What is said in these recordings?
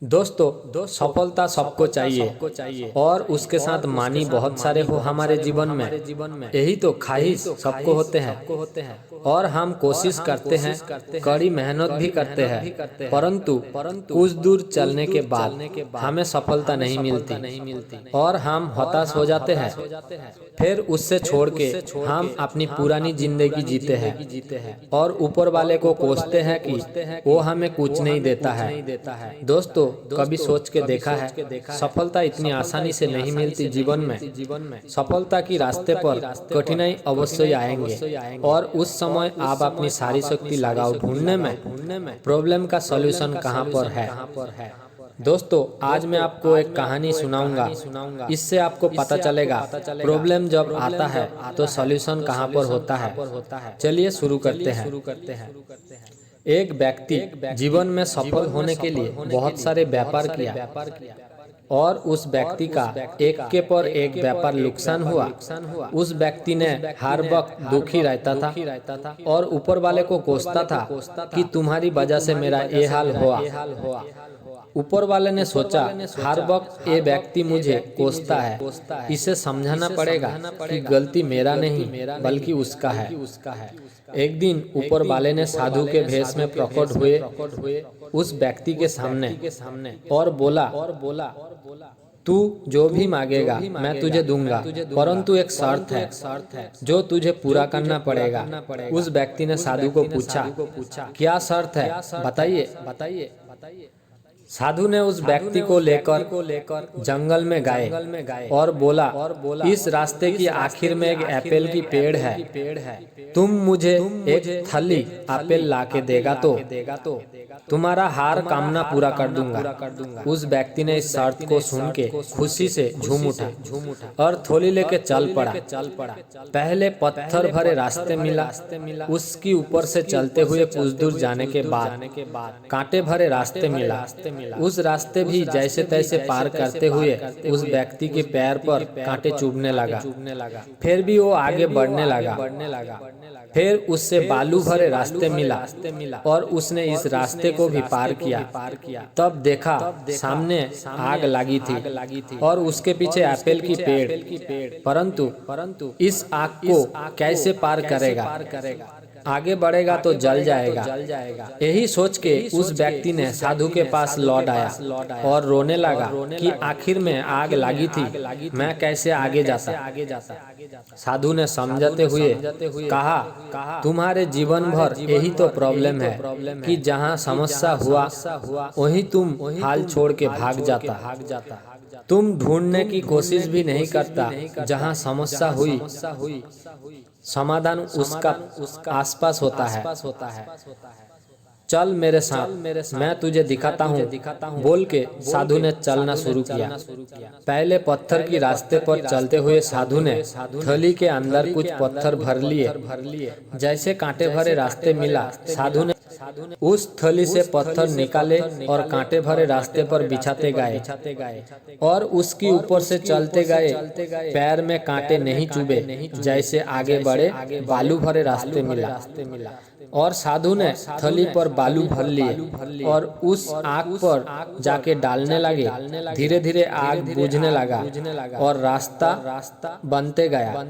दोस्तों सफलता सबको चाहिए और उसके साथ मानी बहुत सारे हो हमारे जीवन में। यही तो ख्वाहिश सबको होते हैं और हम कोशिश करते हैं, कड़ी मेहनत भी करते हैं, परंतु कुछ दूर चलने के बाद हमें सफलता नहीं मिलती और हम हताश हो जाते हैं। फिर उससे छोड़ के हम अपनी पुरानी जिंदगी जीते हैं और ऊपर वाले को कोसते हैं कि वो हमें कुछ नहीं देता है। दोस्तों कभी सोच के देखा है, सफलता इतनी आसानी से नहीं मिलती जीवन में। सफलता की रास्ते पर कठिनाई अवश्य आएंगे और उस समय आप अपनी सारी शक्ति लगाओ ढूंढने में प्रॉब्लम का सॉल्यूशन कहाँ पर है। दोस्तों आज मैं आपको एक कहानी सुनाऊंगा, इससे आपको पता चलेगा प्रॉब्लम जब आता है तो सॉल्यूशन कहाँ पर होता है। चलिए शुरू करते हैं। एक व्यक्ति जीवन में सफल होने के लिए बहुत सारे व्यापार किया और उस व्यक्ति का एक के पर एक व्यापार नुकसान हुआ। उस व्यक्ति ने हर वक्त दुखी रहता था और ऊपर वाले को कोसता था कि तुम्हारी वजह से मेरा ये हाल हुआ। ऊपर वाले ने सोचा हर वक्त ये व्यक्ति मुझे कोसता है, इसे समझाना पड़ेगा कि गलती मेरा नहीं बल्कि उसका है। एक दिन ऊपर वाले ने साधु के भेष में प्रकट हुए उस व्यक्ति के सामने और बोला तू जो भी मांगेगा मैं तुझे दूंगा, परंतु एक शर्त है जो तुझे पूरा करना पड़ेगा। उस व्यक्ति ने साधु को पूछा क्या शर्त है, बताइए। साधु ने उस व्यक्ति को लेकर जंगल में गए और बोला इस रास्ते की आखिर में एक एप्पल की पेड़ है, तुम मुझे एक थैली एप्पल लाके देगा तो तुम्हारा हर कामना पूरा कर दूंगा। उस व्यक्ति ने इस शर्त को सुन के खुशी से झूम उठा और थैली लेके चल पड़ा। पहले पत्थर भरे रास्ते मिला, उसकी ऊपर से चलते हुए कुछ दूर जाने के बाद कांटे भरे रास्ते मिला। उस रास्ते भी जैसे तैसे पार करते हुए उस व्यक्ति के पैर पर कांटे चुभने लगा, फिर भी वो आगे बढ़ने लगा। फिर उससे बालू भरे रास्ते मिला और उसने इस रास्ते को भी पार किया। तब देखा सामने आग लगी थी और उसके पीछे एप्पल की पेड़, परंतु इस आग को कैसे पार करेगा, आगे बढ़ेगा तो जल जाएगा। यही सोच के उस व्यक्ति ने साधु के पास लौट आया और रोने लगा कि आखिर में आग लगी थी, मैं कैसे आगे जाता। साधु ने समझाते हुए कहा तुम्हारे जीवन भर यही तो प्रॉब्लम है कि जहाँ समस्या हुआ वहीं तुम हाल छोड़ के भाग जाता। तुम ढूंढने की कोशिश भी नहीं करता, जहाँ समस्या हुई समाधान उसका आसपास होता है। चल मेरे साथ, मैं तुझे दिखाता हूँ, बोल के साधु ने चलना शुरू किया। पहले पत्थर की रास्ते पर चलते हुए साधु ने थैली के अंदर कुछ पत्थर भर लिए। जैसे कांटे भरे रास्ते मिला, साधु ने उस थैली से पत्थर निकाले और कांटे भरे रास्ते पर बिछाते गए और उसके ऊपर से चलते गए। पैर में कांटे नहीं चुभे, जैसे आगे बढ़े बालू भरे रास्ते मिला और साधु ने थैली पर बालू भर लिए और उस आग पर जाके डालने लगे। धीरे धीरे आग बुझने लगा और रास्ता बनते गया।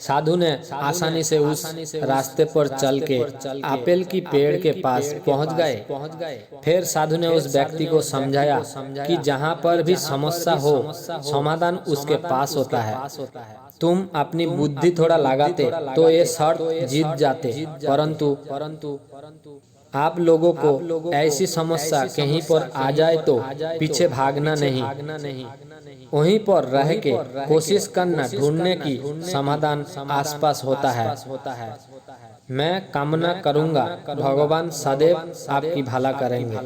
साधु ने आसानी से उस रास्ते पर चल के एप्पल की पेड़ के पास पहुंच गए। फिर साधु ने उस व्यक्ति को समझाया कि जहाँ पर भी समस्या हो समाधान उसके पास होता है। तुम अपनी बुद्धि थोड़ा लगाते तो ये शर्त जीत जाते, परंतु आप लोगों को ऐसी समस्या कहीं पर आ जाए तो पीछे भागना नहीं, वहीं पर रह के कोशिश करना, ढूंढने की समाधान आसपास होता है। मैं कामना करूंगा भगवान सदैव आपकी भला करेंगे।